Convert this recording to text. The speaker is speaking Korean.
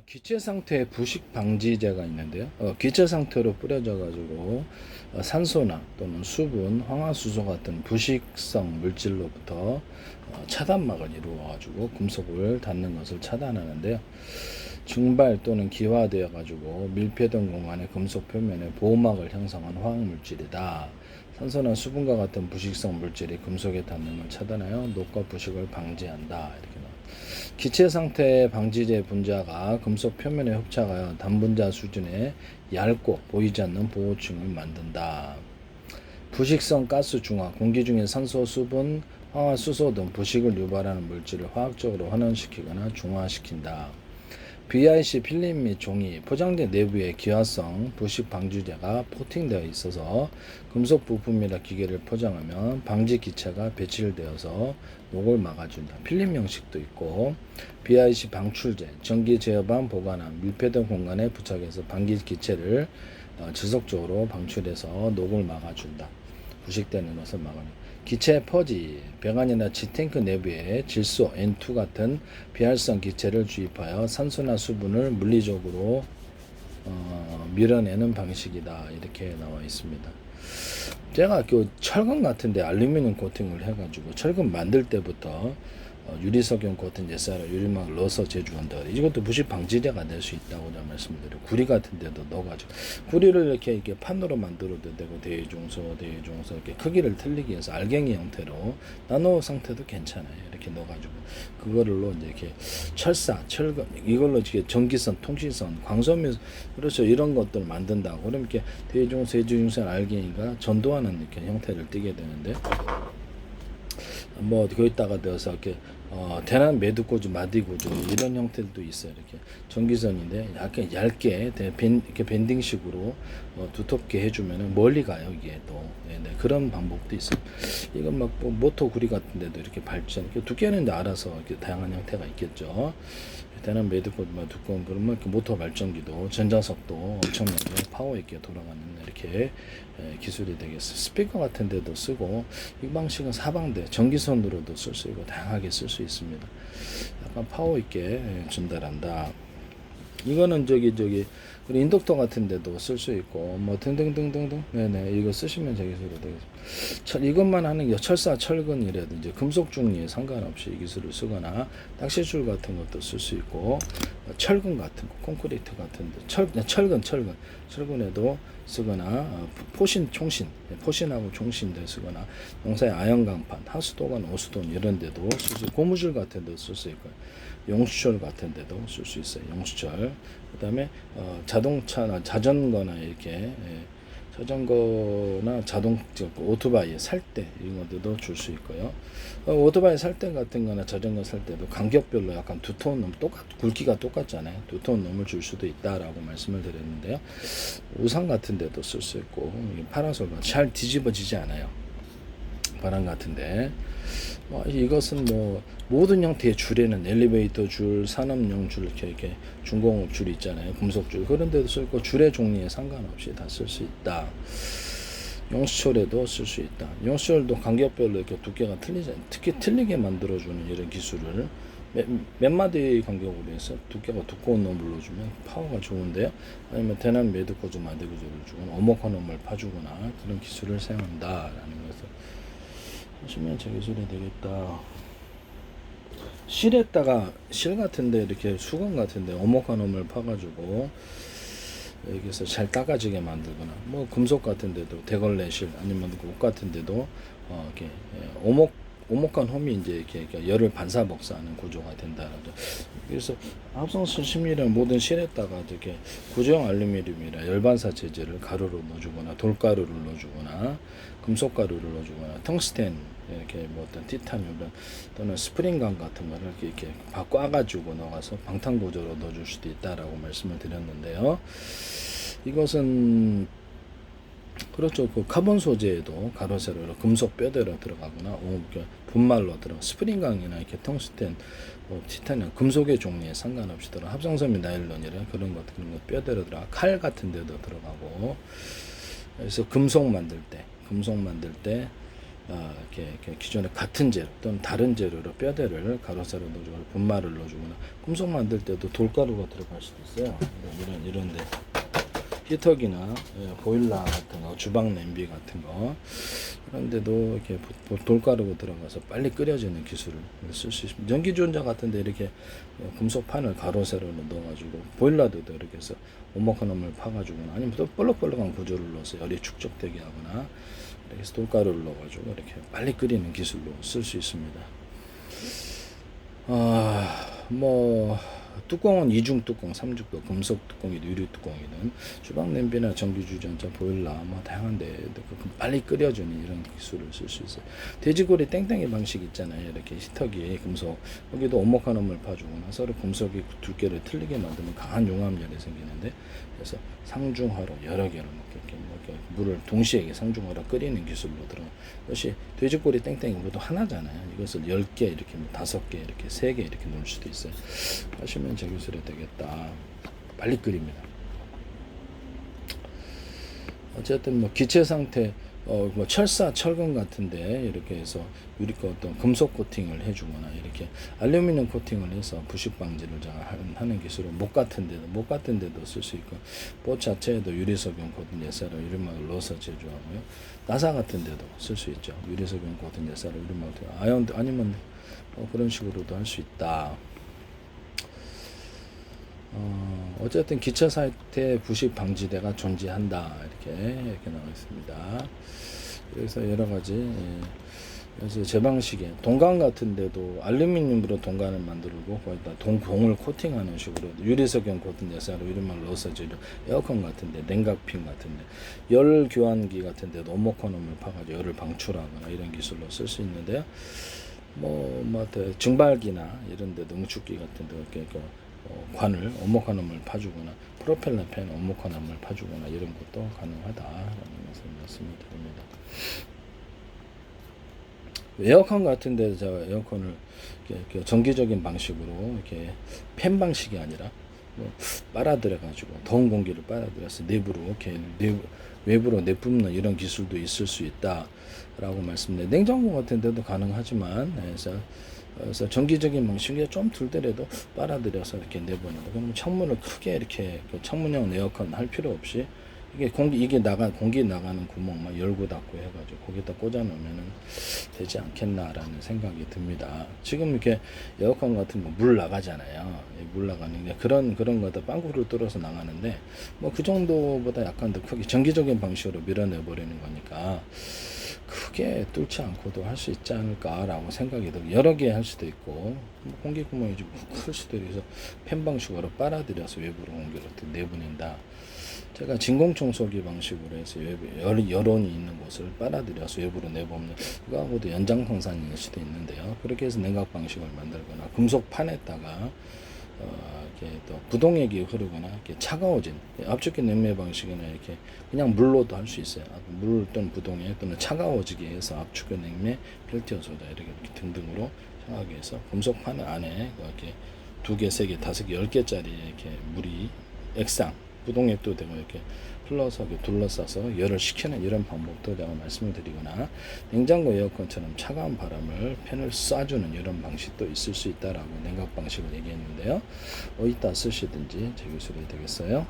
기체 상태의 부식 방지제가 있는데요. 기체 상태로 뿌려져 가지고 산소나 또는 수분, 황화수소 같은 부식성 물질로부터 차단막을 이루어 가지고 금속을 닿는 것을 차단하는데요. 증발 또는 기화되어 가지고 밀폐된 공간의 금속 표면에 보호막을 형성한 화학 물질이다. 산소나 수분과 같은 부식성 물질이 금속에 닿는 걸 차단하여 녹과 부식을 방지한다. 이렇게 나옵니다. 기체 상태 방지제 분자가 금속 표면에 흡착하여 단분자 수준의 얇고 보이지 않는 보호층을 만든다. 부식성 가스 중화, 공기 중에 산소, 수분, 황화수소 등 부식을 유발하는 물질을 화학적으로 환원시키거나 중화시킨다. BIC 필름 및 종이, 포장재 내부에 기화성 부식 방지제가 코팅되어 있어서 금속 부품이나 기계를 포장하면 방지 기체가 배치되어서 녹을 막아준다. 필름 형식도 있고 BIC 방출제, 전기 제어반 보관함, 밀폐된 공간에 부착해서 방지 기체를 지속적으로 방출해서 녹을 막아준다. 부식되는 것을 막아준다. 기체 퍼지, 배관이나 지탱크 내부에 질소, N2 같은 비활성 기체를 주입하여 산소나 수분을 물리적으로 밀어내는 방식이다. 이렇게 나와 있습니다. 제가 그 철근 같은데 알루미늄 코팅을 해가지고 철근 만들 때부터 유리석용 코팅 예사로 유리막을 넣어서 제조한다. 이것도 부식 방지제가 될 수 있다고 제가 말씀드리고 구리 같은 데도 넣어가지고 구리를 이렇게 판으로 만들어도 되고 대중소 이렇게 크기를 틀리게 해서 알갱이 형태로 나노 상태도 괜찮아요. 이렇게 넣어가지고 그거를로 이제 이렇게 철사, 철근 이걸로 이렇게 전기선, 통신선, 광소면 그렇죠 이런 것들 만든다고 그럼 이렇게 대중소 알갱이가 전도하는 이렇게 형태를 띠게 되는데. 뭐 거기다가 넣어서 이렇게 대난 매듭고주, 마디고주 이런 형태들도 있어요. 이렇게 전기선인데 약간 얇게 이렇게 밴딩식으로 두텁게 해주면은 멀리 가요. 이게 또 네네, 그런 방법도 있어요. 이건 막뭐 모터 구리 같은데도 이렇게 발전, 이렇게 두께는 알아서 이렇게 다양한 형태가 있겠죠. 대난 매듭고주만 두꺼운 그러면 이렇게 모터 발전기도 전자석도 엄청나게 파워 있게 돌아가는 이렇게 기술이 되겠어요. 스피커 같은 데도 쓰고 이 방식은 사방대 전기선으로도 쓸 수 있고 다양하게 쓸 수 있습니다. 약간 파워 있게 전달한다. 이거는 저기 우리 인덕터 같은 데도 쓸 수 있고 뭐 등등등등등 네네 이거 쓰시면 되겠어요. 이것만 하는 게 철사, 철근이라든지 금속 종류에 상관없이 이 기술을 쓰거나 낚시줄 같은 것도 쓸 수 있고 철근 같은 거, 콘크리트 같은 데 철근에도 쓰거나 포신하고 총신대 쓰거나 농사의 아연 강판, 하수도관, 오수돈 이런 데도 쓸 수 있고 고무줄 같은 데도 쓸 수 있고 용수철 같은 데도 쓸 수 있어요. 용수철. 그다음에 자동차나 자전거나 이렇게 자전거나 오토바이 살 때 이런 것들도 줄 수 있고요. 오토바이 살 때 같은 거나 자전거 살 때도 간격별로 약간 두터운 놈 굵기가 똑같잖아요. 두터운 놈을 줄 수도 있다라고 말씀을 드렸는데요. 우산 같은 데도 쓸 수 있고 파라솔 잘 뒤집어지지 않아요. 바람 같은데 이것은 뭐 모든 형태의 줄에는 엘리베이터 줄, 산업용 줄 이렇게 중공업 줄 있잖아요. 금속 줄 그런 데도 쓸 거 줄의 종류에 상관없이 다 쓸 수 있다. 용수철에도 쓸 수 있다. 용수철도 간격별로 이렇게 두께가 틀리게 만들어주는 이런 기술을 몇 마디 간격으로 해서 두께가 두꺼운 놈을 넣어주면 파워가 좋은데요. 아니면 대난 매듭고주 마디고주를 주거나 오목한 놈을 파주거나 그런 기술을 사용한다라는 것을 하시면 제 기술이 되겠다. 실에다가 실 같은데 이렇게 수건 같은데 오목한 놈을 파가지고 여기서 잘 닦아지게 만들거나 뭐 금속 같은데도 대걸레실 아니면 옷 같은데도 이렇게 오목한 홈이 이제 이렇게 열을 반사복사하는 구조가 된다라죠. 그래서 합성실 심리는 모든 실에다가 이렇게 구조형 알루미늄이나 열반사 재질을 가루로 넣어주거나 돌가루를 넣어주거나 금속가루를 넣어주거나 텅스텐 이렇게 뭐 어떤 티타늄 또는 스프링감 같은 거를 이렇게 꽈가지고 넣어서 방탄구조로 넣어줄 수도 있다라고 말씀을 드렸는데요. 이것은 그렇죠. 그 카본 소재에도 가로 세로로 금속 뼈대로 들어가거나 분말로 들어가 스프링강이나 이렇게 텅스텐, 티타늄 금속의 종류에 상관없이 들어 합성섬유 나일론이라 그런 것 뼈대로 들어가 칼 같은 데도 들어가고 그래서 금속 만들 때 이렇게 기존의 같은 재료 또는 다른 재료로 뼈대를 가로세로 넣어주거나 분말을 넣어주거나 금속 만들 때도 돌가루가 들어갈 수도 있어요. 이런데 히터기나 보일러 같은 거, 주방 냄비 같은 거 이런데도 이렇게 돌가루가 들어가서 빨리 끓여지는 기술을 쓸 수 있습니다. 전기주전자 같은데 이렇게 금속판을 가로세로 넣어가지고 보일러도 이렇게 해서 오목한 놈을 파가지고나 아니면 또 볼록볼록한 구조를 넣어서 열이 축적되게 하거나 이렇게 해서 돌가루를 넣어가지고 이렇게 빨리 끓이는 기술로 쓸 수 있습니다. 뭐 뚜껑은 이중 뚜껑, 삼중뚜껑, 금속 뚜껑이든 유리 뚜껑이든 주방 냄비나 전기주전자, 보일러 뭐 다양한데 빨리 끓여주는 이런 기술을 쓸 수 있어요. 돼지고리 땡땡이 방식 있잖아요. 이렇게 히터기에 금속 여기도 오목한 놈을 파주거나 서로 금속이 두께를 틀리게 만들면 강한 용암열이 생기는데 그래서 상중하로 여러 개를 이렇게 물을 동시에 상중하로 끓이는 기술로 들어. 이것이 돼지고리 땡땡이 모두 하나잖아요. 이것을 10개 이렇게 5개 이렇게 3개 이렇게 놓을 수도 있어요. 하시면 제 기술이 되겠다. 빨리 끓입니다. 어쨌든 뭐 기체 상태 뭐 철사, 철근 같은데 이렇게 해서 유리가 어떤 금속 코팅을 해주거나 이렇게 알루미늄 코팅을 해서 부식 방지를 하는 기술은 못 같은 데도 쓸 수 있고 봇 자체에도 유리석용 코팅 예사로 유리막을 넣어서 제조하고요. 나사 같은 데도 쓸 수 있죠. 유리석용 코팅 예사로 유리막을 아연 아니면 그런 식으로도 할 수 있다. 어쨌든 기체 상태 부식 방지대가 존재한다 이렇게 나와 있습니다. 그래서 여러 가지 그래서 제 방식에 동관 같은데도 알루미늄으로 동관을 만들고 거기다 동을 코팅하는 식으로 유리석용 코팅 예사로 유리막을 넣어서 제조 에어컨 같은데 냉각핀 같은데 열 교환기 같은데도 오목화놈을 파가지고 열을 방출하거나 이런 기술로 쓸 수 있는데요. 뭐 증발기나 이런 데도 응축기 같은 데 이렇게 관을 오목화놈을 파주거나 프로펠러 팬 오목화놈을 파주거나 이런 것도 가능하다라는 것을 말씀을 드립니다. 에어컨 같은데 제가 에어컨을 이렇게 전기적인 방식으로 이렇게 팬 방식이 아니라 빨아들여 가지고 더운 공기를 빨아들여서 내부로 이렇게 외부로 내뿜는 이런 기술도 있을 수 있다라고 말씀드려요. 냉장고 같은 데도 가능하지만 그래서 전기적인 방식이 좀 들더라도 빨아들여서 이렇게 내보낸다. 그러면 창문을 크게 이렇게 창문형 에어컨 할 필요 없이 공기 나가는 구멍만 열고 닫고 해가지고 거기다 꽂아 놓으면은 되지 않겠나라는 생각이 듭니다. 지금 이렇게 에어컨 같은 거 물 나가잖아요. 물 나가는 게 그런 거다 빵구를 뚫어서 나가는데 뭐 그 정도보다 약간 더 크게 전기적인 방식으로 밀어내 버리는 거니까 크게 뚫지 않고도 할 수 있지 않을까라고 생각이 들고 여러 개 할 수도 있고 공기 구멍이 좀 클 수도 있어서 팬 방식으로 빨아들여서 외부로 공기를 내보낸다. 제가 진공청소기 방식으로 해서 여론이 있는 곳을 빨아들여서 외부로 내보면 그거하고도 연장방산일 수도 있는데요. 그렇게 해서 냉각 방식을 만들거나 금속판에다가 이렇게 또 부동액이 흐르거나 이렇게 차가워진 압축기 냉매 방식이나 이렇게 그냥 물로도 할 수 있어요. 물 또는 부동액 또는 차가워지게 해서 압축기 냉매 펠티어 소다 이렇게 등등으로 차가게 해서 금속판 안에 이렇게 2개, 3개, 5개, 10개짜리 이렇게 물이 액상 부동액도 되고 이렇게 흘러서 둘러싸서 열을 식히는 이런 방법도 제가 말씀을 드리거나 냉장고 에어컨처럼 차가운 바람을 팬을 쏴주는 이런 방식도 있을 수 있다라고 냉각 방식을 얘기했는데요. 어디다 쓰시든지 제 기술이 되겠어요.